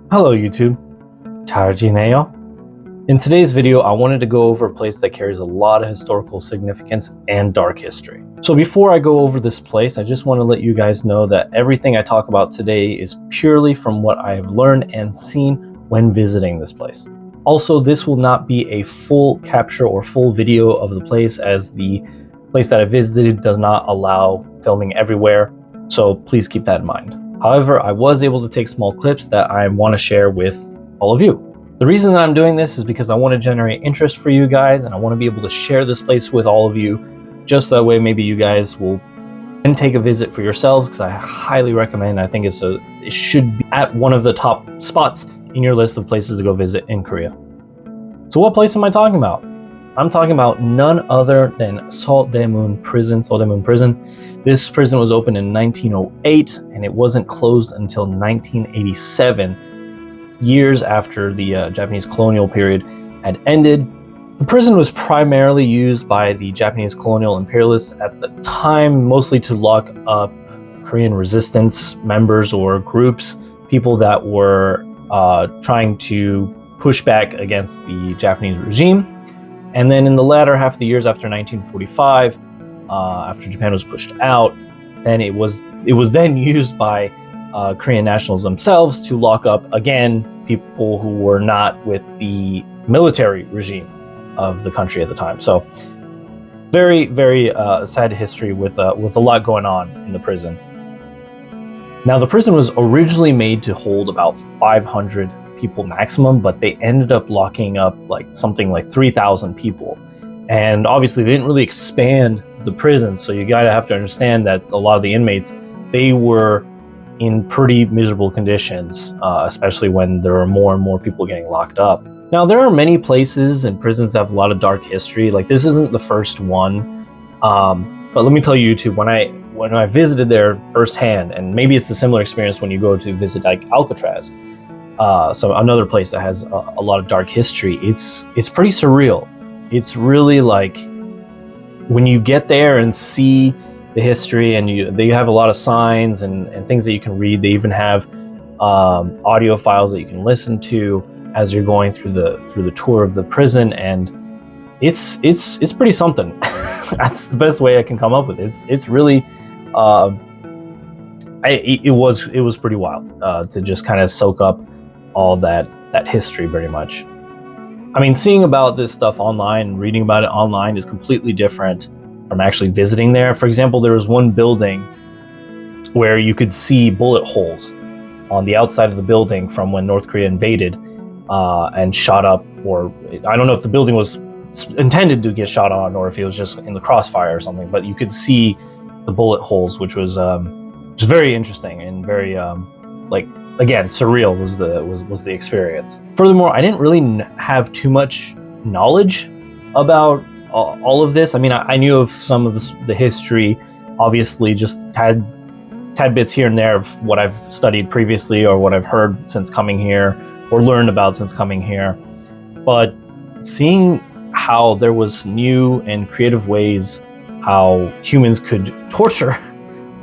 Hello YouTube, 잘 지내요? In today's video, I wanted to go over a place that carries a lot of historical significance and dark history. So before I go over this place, I just want to let you guys know that everything I talk about today is purely from what I have learned and seen when visiting this place. Also, this will not be a full capture or full video of the place, as the place that I visited does not allow filming everywhere, so please keep that in mind. However, I was able to take small clips that I want to share with all of you. The reason that I'm doing this is because I want to generate interest for you guys, and I want to be able to share this place with all of you, just that way maybe you guys will then take a visit for yourselves, because I highly recommend. I think it should be at one of the top spots in your list of places to go visit in Korea. So what place am I talking about? I'm talking about none other than Seodeamun Prison. Seodeamun Prison. This prison was opened in 1908, and it wasn't closed until 1987, years after the Japanese colonial period had ended. The prison was primarily used by the Japanese colonial imperialists at the time, mostly to lock up Korean resistance members or groups, people that were trying to push back against the Japanese regime. And then in the latter half of the years after 1945, after Japan was pushed out, then it was then used by Korean nationals themselves to lock up again people who were not with the military regime of the country at the time. So very, very sad history with a lot going on in the prison. Now, the prison was originally made to hold about 500 people maximum, but they ended up locking up something like 3,000 people. And obviously they didn't really expand the prison, so you gotta have to understand that a lot of the inmates, they were in pretty miserable conditions, especially when there are more and more people getting locked up. Now, there are many places and prisons that have a lot of dark history. Like, this isn't the first one, but let me tell you too, when I visited there firsthand, and maybe it's a similar experience when you go to visit like Alcatraz, so another place that has a lot of dark history, it's pretty surreal. It's really like, when you get there and see the history, and they have a lot of signs and things that you can read. They even have audio files that you can listen to as you're going through the tour of the prison, and it's pretty something. That's the best way I can come up with it. It's really it was pretty wild to just kind of soak up all that history, pretty much. I mean, seeing about this stuff online, reading about it online, is completely different from actually visiting there. For example, there was one building where you could see bullet holes on the outside of the building from when North Korea invaded and shot up, or I don't know if the building was intended to get shot on or if it was just in the crossfire or something, but you could see the bullet holes, which was just very interesting and very again, surreal was the experience. Furthermore, I didn't really have too much knowledge about all of this. I mean, I knew of some of the history, obviously, just tad bits here and there of what I've studied previously or what I've heard since coming here or learned about since coming here. But seeing how there was new and creative ways how humans could torture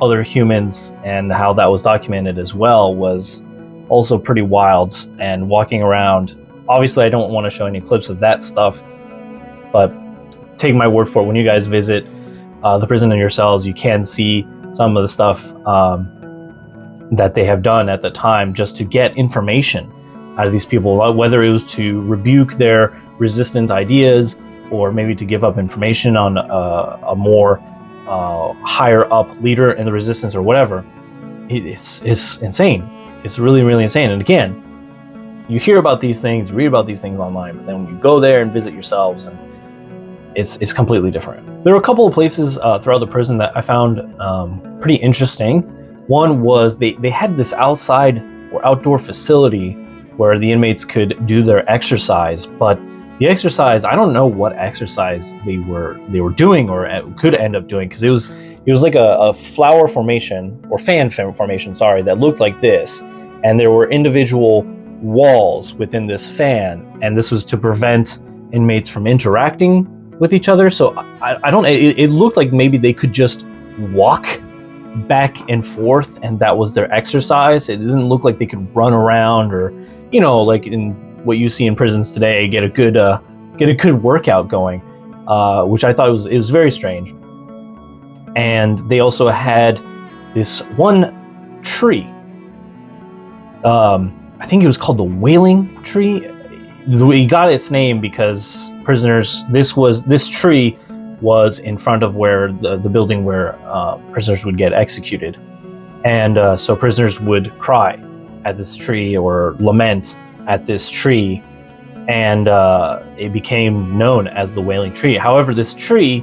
other humans, and how that was documented as well, was also pretty wild. And walking around, obviously I don't want to show any clips of that stuff, but take my word for it, when you guys visit the prison in yourselves, you can see some of the stuff that they have done at the time just to get information out of these people, whether it was to rebuke their resistant ideas or maybe to give up information on a more higher up leader in the resistance or whatever. It's insane. It's really, really insane. And again, you hear about these things, read about these things online, but then when you go there and visit yourselves, and it's completely different. There were a couple of places throughout the prison that I found pretty interesting. One was they had this outside or outdoor facility where the inmates could do their exercise, but the exercise, I don't know what exercise they were doing or could end up doing, because it was like a flower formation or fan formation, sorry, that looked like this, and there were individual walls within this fan, and this was to prevent inmates from interacting with each other. So I don't. It looked like maybe they could just walk back and forth, and that was their exercise. It didn't look like they could run around or, you know, like in what you see in prisons today, get a good workout going, which I thought it was very strange. And they also had this one tree. I think it was called the Wailing Tree. It got its name because prisoners. This tree was in front of where the building where prisoners would get executed, and so prisoners would cry at this tree or lament at this tree, and it became known as the Wailing Tree. However, this tree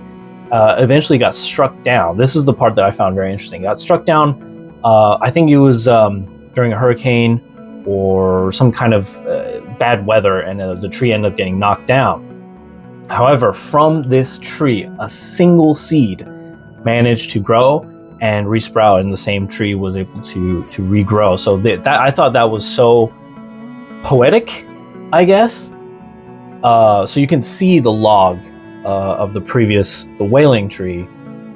eventually got struck down. This is the part that I found very interesting. It got struck down. I think it was during a hurricane or some kind of bad weather, and the tree ended up getting knocked down. However, from this tree, a single seed managed to grow and resprout, and the same tree was able to regrow. So that I thought that was so poetic, I guess. So you can see the log of the Wailing Tree,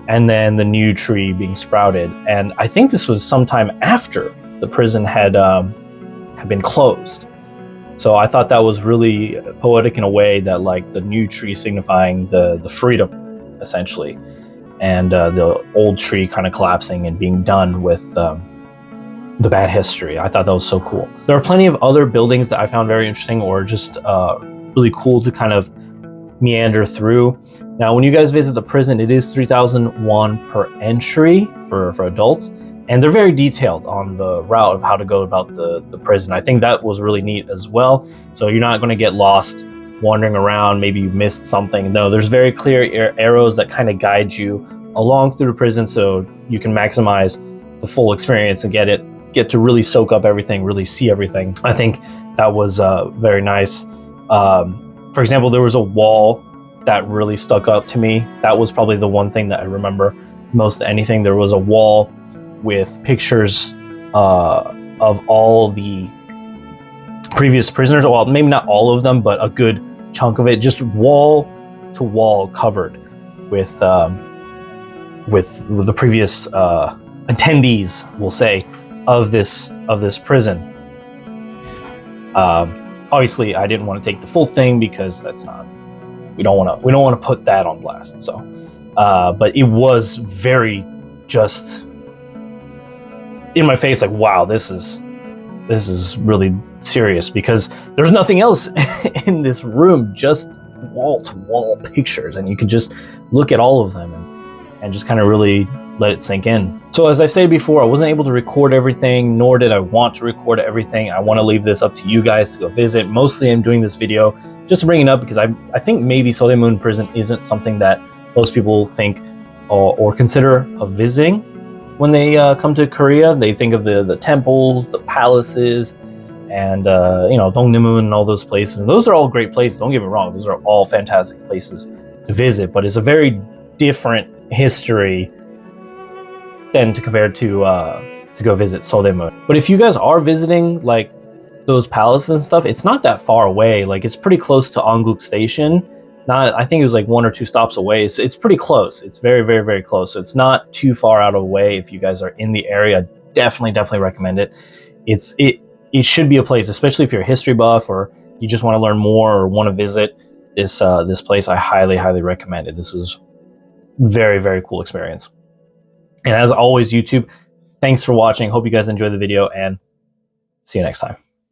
and then the new tree being sprouted. And I think this was sometime after the prison had been closed. So I thought that was really poetic in a way, that like the new tree signifying the freedom, essentially, and the old tree kind of collapsing and being done with the bad history. I thought that was so cool. There are plenty of other buildings that I found very interesting, or just really cool to kind of meander through. Now, when you guys visit the prison, it is 3,000 won per entry for adults. And they're very detailed on the route of how to go about the prison. I think that was really neat as well. So you're not going to get lost wandering around. Maybe you missed something. No, there's very clear arrows that kind of guide you along through the prison, so you can maximize the full experience and get to really soak up everything, really see everything. I think that was very nice. For example, there was a wall that really stuck up to me. That was probably the one thing that I remember most of anything. There was a wall with pictures of all the previous prisoners. Well, maybe not all of them, but a good chunk of it, just wall to wall covered with the previous attendees, we'll say, of this prison. Obviously, I didn't want to take the full thing because that's not. We don't want to put that on blast. So, but it was very just in my face, like, wow, this is really serious, because there's nothing else in this room, just wall-to-wall pictures, and you can just look at all of them and just kind of really let it sink in. So as I said before, I wasn't able to record everything, nor did I want to record everything. I want to leave this up to you guys to go visit. Mostly I'm doing this video just to bring it up because I think maybe Seodeamun prison isn't something that most people think or consider of visiting. When they come to Korea, they think of the temples, the palaces, and Dongdaemun and all those places. And those are all great places. Don't get me wrong; those are all fantastic places to visit. But it's a very different history than to compare to go visit Seodeamun. But if you guys are visiting like those palaces and stuff, it's not that far away. Like, it's pretty close to Ongguk Station. I think it was like 1 or 2 stops away. So it's pretty close. It's very, very, very close. So it's not too far out of the way. If you guys are in the area, definitely recommend it. It should be a place, especially if you're a history buff or you just want to learn more or want to visit this place. I highly recommend it. This was very, very cool experience. And as always, YouTube, thanks for watching. Hope you guys enjoyed the video, and see you next time.